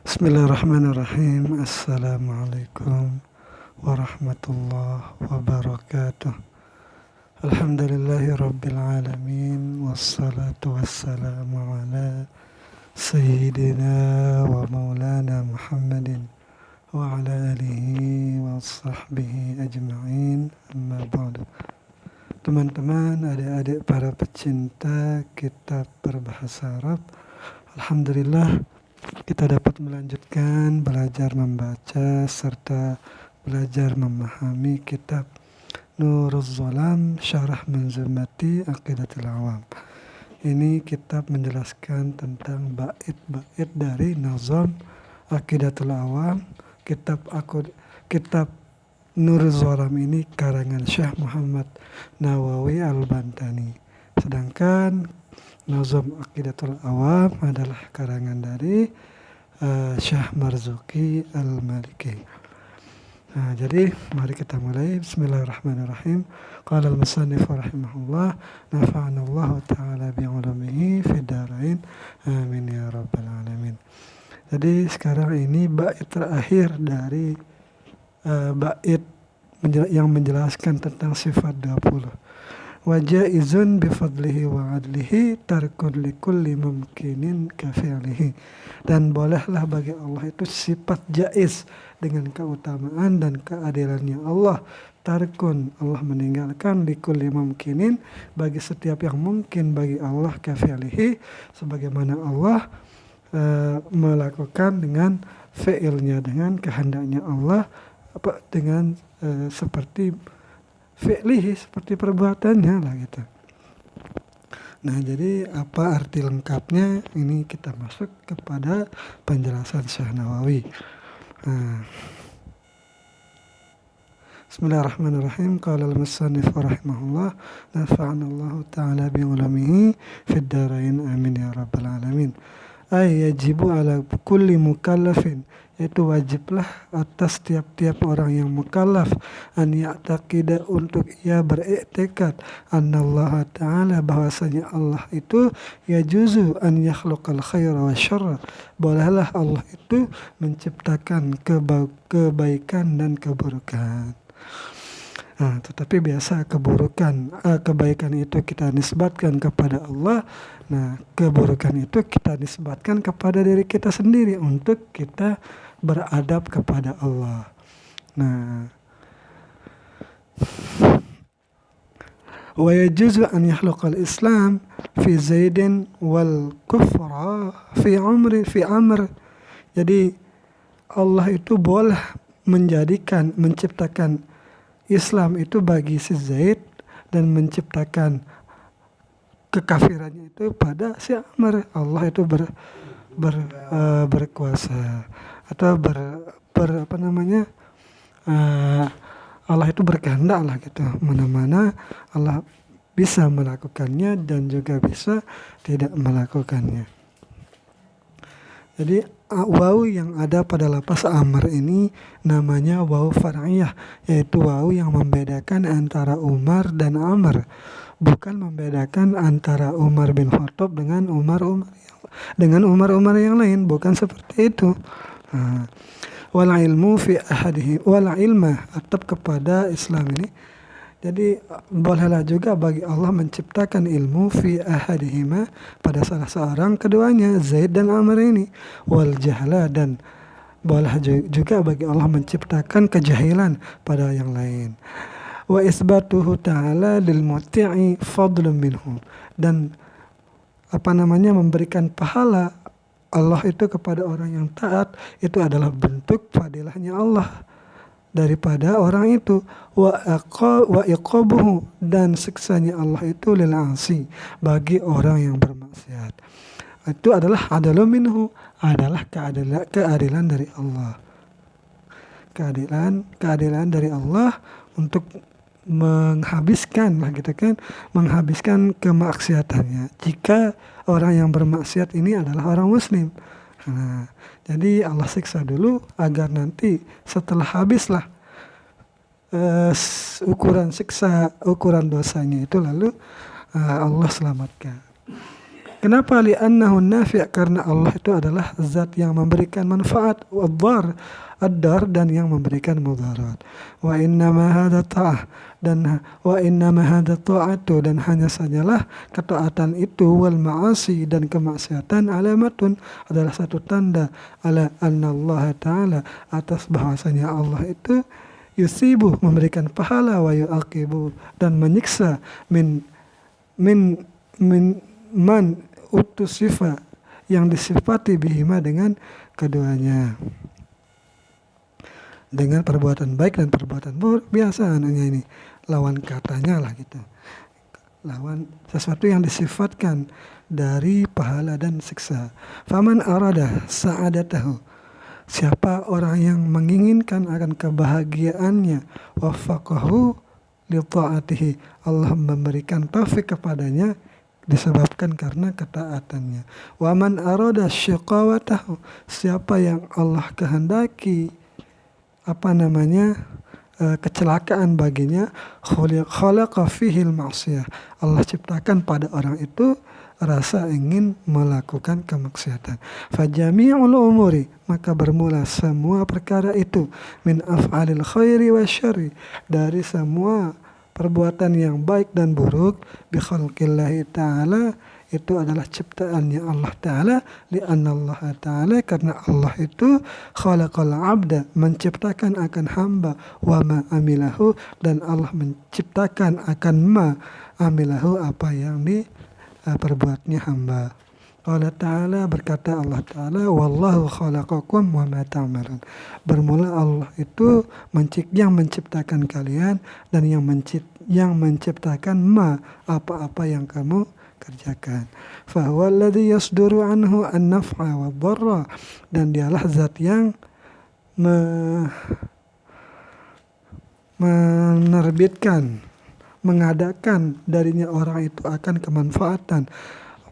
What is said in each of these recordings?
Bismillahirrahmanirrahim. Assalamualaikum warahmatullahi wabarakatuh. Alhamdulillahi rabbil alamin. Wassalatu wassalamu ala sayyidina wa maulana Muhammadin wa ala alihi wa sahbihi ajma'in. Amma ba'du. Teman-teman, adik-adik para pecinta kitab berbahasa Arab, alhamdulillah kita dapat melanjutkan belajar membaca serta belajar memahami kitab Nuruz Zalam Syarah Manzumati Aqidatul Awam. Ini kitab menjelaskan tentang bait-bait dari nazam Aqidatul Awam. Kitab Nuruz Zalam ini karangan Syekh Muhammad Nawawi Al-Bantani. Sedangkan Nazam Aqidatul Awam adalah karangan dari Syekh Marzuki Al-Maliki. Nah, jadi mari kita mulai. Bismillahirrahmanirrahim. Qala al-musannif rahimahullah, nafa'ana Allah ta'ala bi'ulumihi fid dharain. Amin ya rabbal alamin. Jadi sekarang ini bait terakhir dari bait yang menjelaskan tentang sifat 20. Wa jaizun bifadlihi wa adlihi tarkun likulli mumkinin kafi'lihi. Dan bolehlah bagi Allah itu sifat jaiz dengan keutamaan dan keadilannya Allah. Tarkun, Allah meninggalkan likulli mumkinin, bagi setiap yang mungkin bagi Allah kafi'lihi, sebagaimana Allah melakukan dengan fi'ilnya, dengan kehendaknya Allah, dengan seperti fi'lihi, seperti perbuatannya lah gitu. Nah, jadi apa arti lengkapnya ini kita masuk kepada penjelasan Syekh Nawawi. Bismillahirrahmanirrahim. Qala al-musannif rahimahullah, nafa'ana Allah ta'ala bi'ulumihi fid dharain. Amin ya rabbal alamin. Ay yajibu ala kulli mukallafin, yaitu wajiblah atas tiap-tiap orang yang mukallaf, an ya'taqida, untuk ia beriktikad, annallaha ta'ala, bahwasanya Allah itu yajuzu an yakhluqal khaira wa syarra, bolehlah Allah itu menciptakan kebaikan dan keburukan. Nah, tetapi biasa kebaikan itu kita nisbatkan kepada Allah. Nah, keburukan itu kita nisbatkan kepada diri kita sendiri untuk kita beradab kepada Allah. Nah, wa yajuzu an yakhluqal Islam fi Zaidin wal kufra fi Amr. Jadi Allah itu boleh menciptakan Islam itu bagi si Zaid dan menciptakan kekafirannya itu pada si Amr. Allah itu berkuasa atau Allah itu berkehendak lah gitu. Mana-mana Allah bisa melakukannya dan juga bisa tidak melakukannya. Jadi wawu yang ada pada lafaz Amr ini namanya wawu far'iyah, yaitu wawu yang membedakan antara Umar dan Amr, bukan membedakan antara Umar bin Khattab dengan Umar yang lain, bukan seperti itu. Wal ilmu fi ahadihi wal ilma, atap kepada Islam ini. Jadi bolehlah juga bagi Allah menciptakan ilmu fi ahadihima, pada salah seorang keduanya, Zaid dan Amr ini. Wal jahla, dan boleh juga bagi Allah menciptakan kejahilan pada yang lain. Wa isbatuhu ta'ala lil muti'i fadlun minhu, dan memberikan pahala Allah itu kepada orang yang taat, itu adalah bentuk fadilahnya Allah daripada orang itu. Wa iqabuhu, dan siksanya Allah itu lil asi, bagi orang yang bermaksiat, itu adalah adalun minhu, adalah keadilan dari Allah. Keadilan dari Allah untuk menghabiskan kemaksiatannya jika orang yang bermaksiat ini adalah orang muslim. Nah, jadi Allah siksa dulu agar nanti setelah habislah ukuran dosanya itu, lalu Allah selamatkan. Kenapa? Li'annahu nafi', karena Allah itu adalah zat yang memberikan manfaat, ad-dar, dan yang memberikan mudarat. Wa innama hadza ta'ah, dan wa innama hadza ta'atu, dan hanya sajalah ketaatan itu, wal ma'asi, dan kemaksiatan, alamatun, adalah satu tanda, ala anna Allah ta'ala, atas bahwasanya Allah itu yusibu, memberikan pahala, wa yu'aqibu, dan menyiksa, min man utus sifat, yang disifati bihima, dengan keduanya, dengan perbuatan baik dan perbuatan buruk. Biasa anunya ini lawan katanya lah gitu, lawan sesuatu yang disifatkan dari pahala dan siksa. Faman arada sa'adatahu, siapa orang yang menginginkan akan kebahagiaannya, waffaqahu li ta'atihi, Allah memberikan taufik kepadanya disebabkan karena ketaatannya. Wa man arada syiqawatahu, siapa yang Allah kehendaki kecelakaan baginya, khalaqa fihil ma'siyah, Allah ciptakan pada orang itu rasa ingin melakukan kemaksiatan. Fajami'ul umuri, maka bermula semua perkara itu, min af'alil khairi wa syarri, dari semua perbuatan yang baik dan buruk, bi khalqillahi ta'ala, itu adalah ciptaannya Allah Ta'ala, li'anna Allah Ta'ala, karena Allah itu khalaqal abda, menciptakan akan hamba, wa ma amilahu, dan Allah menciptakan akan ma amilahu, apa yang diperbuatnya hamba. Allah Ta'ala, berkata Allah Ta'ala, wallahu khalaqakum wa ma ta'malun. Bermula Allah itu yang menciptakan kalian, dan yang menciptakan apa-apa yang kamu kerjakan. Fahuwa alladhi yasduru anhu an-naf'a wa dharra, dan dialah zat yang menerbitkan, mengadakan darinya orang itu akan kemanfaatan,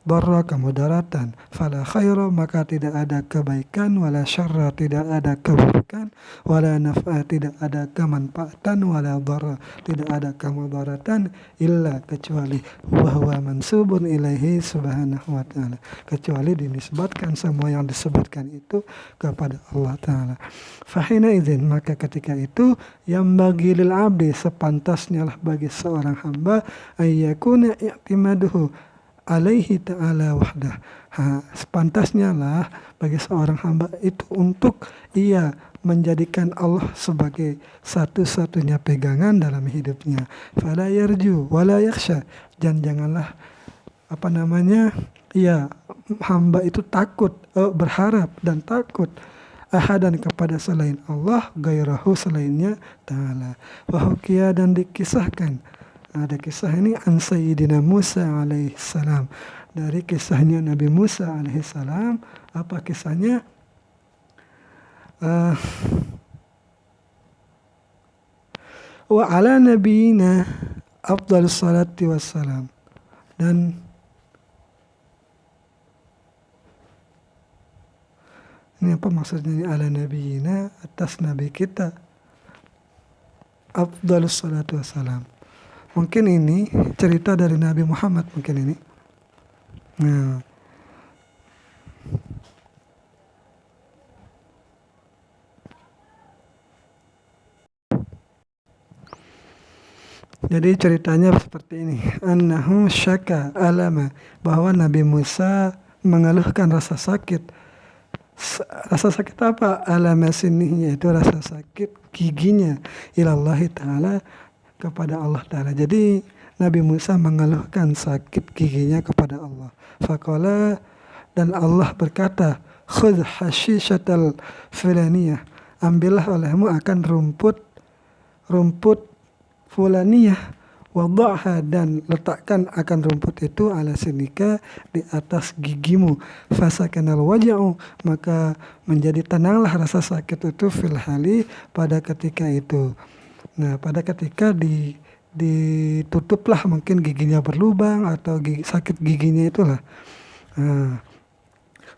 darra, kemudaratan. Fala khaira, maka tidak ada kebaikan, wala syarra, tidak ada keburukan, wala naf'a, tidak ada kemanfaatan, wala darra, tidak ada kemudaratan, illa, kecuali huwa mansubun ilaihi subhanahu wa ta'ala, kecuali dinisbatkan semua yang disebutkan itu kepada Allah Ta'ala. Fahina izin, maka ketika itu, yang bagi lil abdi, sepantasnya lah bagi seorang hamba, ayyakuna i'timaduhu alaihi ta'ala wahdah, sepantasnya lah bagi seorang hamba itu untuk ia menjadikan Allah sebagai satu-satunya pegangan dalam hidupnya. Fala yarju wala yakhsha, dan janganlah hamba itu takut, berharap dan takut, ahadan, kepada selain Allah, gairahu, selainnya ta'ala. Wahukia, dan dikisahkan, ada kisah ini, an Sayyidina Musa alaihissalam, dari kisahnya Nabi Musa alaihissalam. Apa kisahnya? Wa ala nabiyina afdalus salati wassalam, dan ini apa maksudnya ini, ala nabiyina, atas nabi kita, afdalus salatu wassalam. Mungkin ini cerita dari Nabi Muhammad, mungkin ini. Nah, jadi ceritanya seperti ini. Annahu syaka alama, bahwa Nabi Musa mengeluhkan rasa sakit. Rasa sakit apa? Alama sinihi, yaitu rasa sakit giginya, ilallahi ta'ala, kepada Allah Ta'ala. Jadi Nabi Musa mengeluhkan sakit giginya kepada Allah. Faqala, dan Allah berkata, khudh hashishatal fulaniyah, ambillah olehmu akan rumput fulaniyah, wada'ha, dan letakkan akan rumput itu ala sinika, di atas gigimu, fasakanal waja'u, maka menjadi tenanglah rasa sakit itu, fil hali, pada ketika itu. Nah, pada ketika ditutuplah, mungkin giginya berlubang atau sakit giginya itulah.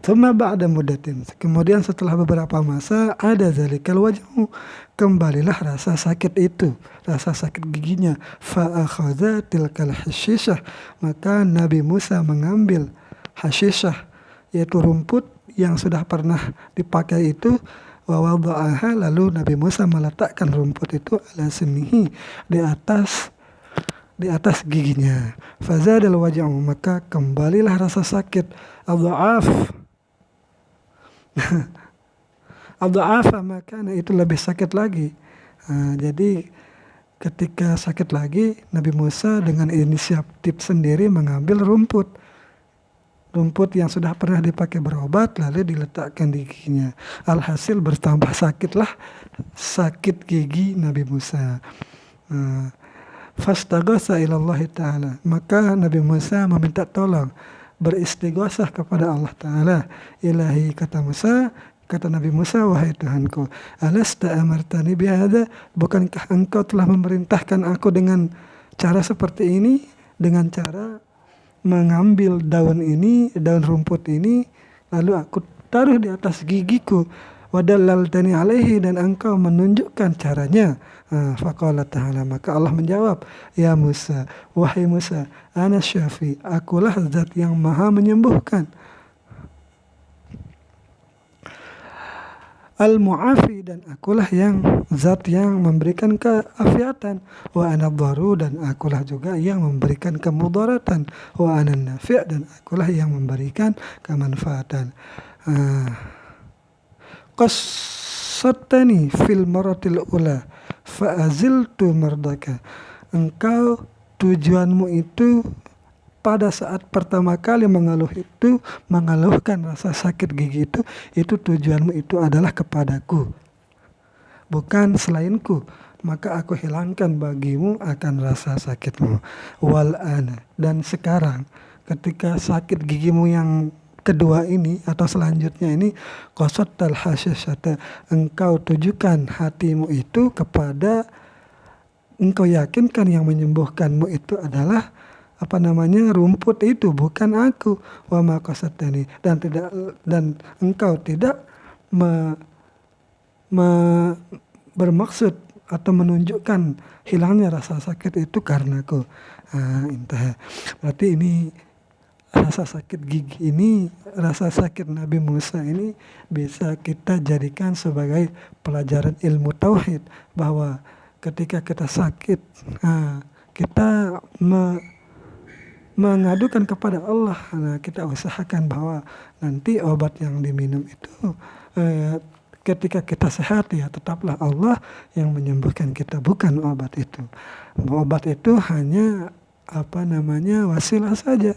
Tsumma ba'da muddatin, kemudian setelah beberapa masa, ada zalikal wajhu, kembalilah rasa sakit itu, rasa sakit giginya. Fa akhadha tilkal hashishah, maka Nabi Musa mengambil hasyisyah, yaitu rumput yang sudah pernah dipakai itu. Wa wada'aha, lalu Nabi Musa meletakkan rumput itu ala sinihi, di atas giginya. Fazadal waja'u, maka kembalilah rasa sakit. Adha'af adha'afa makana, itu lebih sakit lagi. Jadi ketika sakit lagi, Nabi Musa dengan inisiatif sendiri mengambil rumput yang sudah pernah dipakai berobat, lalu diletakkan di giginya. Alhasil bertambah sakitlah sakit gigi Nabi Musa. Fastaghatha ilallahi ta'ala, maka Nabi Musa meminta tolong, beristighosah kepada Allah Ta'ala. Ilahi, kata Nabi Musa, wahai Tuhanku, alasta amartani bihadza, bukankah engkau telah memerintahkan aku dengan cara seperti ini, dengan cara mengambil daun rumput ini, lalu aku taruh di atas gigiku. Wadallaltani alaihi, dan engkau menunjukkan caranya. Faqala ta'ala, maka Allah menjawab, ya Musa, wahai Musa, ana syafi, akulah zat yang maha menyembuhkan. Al-mu'afi, dan akulah zat yang memberikan keafiatan. Wa ana dharu, dan akulah juga yang memberikan kemudaratan. Wa ana nafi', dan akulah yang memberikan kemanfaatan. Qassatani fil maratil ula fa'aziltu mardaka, engkau tujuanmu itu pada saat pertama kali mengeluhkan rasa sakit gigi itu tujuanmu itu adalah kepadaku, bukan selainku, maka aku hilangkan bagimu akan rasa sakitmu. Wal ana, dan sekarang ketika sakit gigimu yang kedua ini atau selanjutnya ini, qasattal hasyasyata, engkau tujukan hatimu itu kepada, engkau yakinkan yang menyembuhkanmu itu adalah rumput itu, bukan aku. Wa ma qasattani, dan engkau tidak bermaksud atau menunjukkan hilangnya rasa sakit itu karenaku. Intah. Berarti ini rasa sakit gigi ini, rasa sakit Nabi Musa ini bisa kita jadikan sebagai pelajaran ilmu tauhid, bahwa ketika kita sakit, kita mengadukan kepada Allah. Kita usahakan bahwa nanti obat yang diminum itu ketika kita sehat, ya tetaplah Allah yang menyembuhkan kita, bukan obat itu. Obat itu hanya wasilah saja.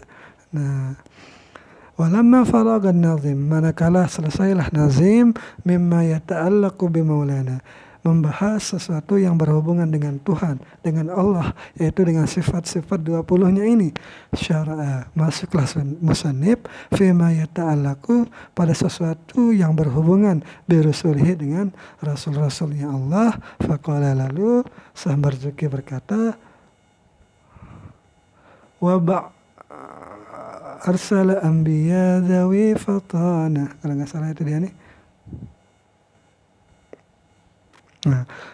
Walamma faragan nazim, manakala selesailah nazim, mimma yata'allaqu bimaulana, membahas sesuatu yang berhubungan dengan Tuhan, dengan Allah, yaitu dengan sifat-sifat 20-nya ini. Syara'a, masuklah musannif fima yata'allaqu, pada sesuatu yang berhubungan birusulihi, dengan rasul-rasulnya Allah. Faqala, lalu Syekh Marzuki berkata, arsala anbiya dhawi fatana, kalau nggak salah itu dia nih.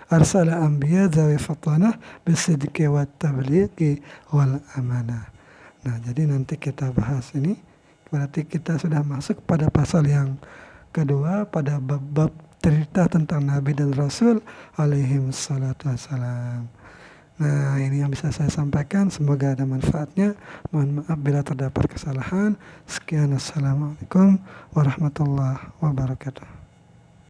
Arsala anbiya dhawi fatana bisidqi wat tablighi wal amanah. Jadi nanti kita bahas ini, berarti kita sudah masuk pada pasal yang kedua, pada bab cerita tentang Nabi dan Rasul alaihim salatu wassalam. Ini yang bisa saya sampaikan, semoga ada manfaatnya. Mohon maaf bila terdapat kesalahan. Sekian, assalamualaikum warahmatullahi wabarakatuh.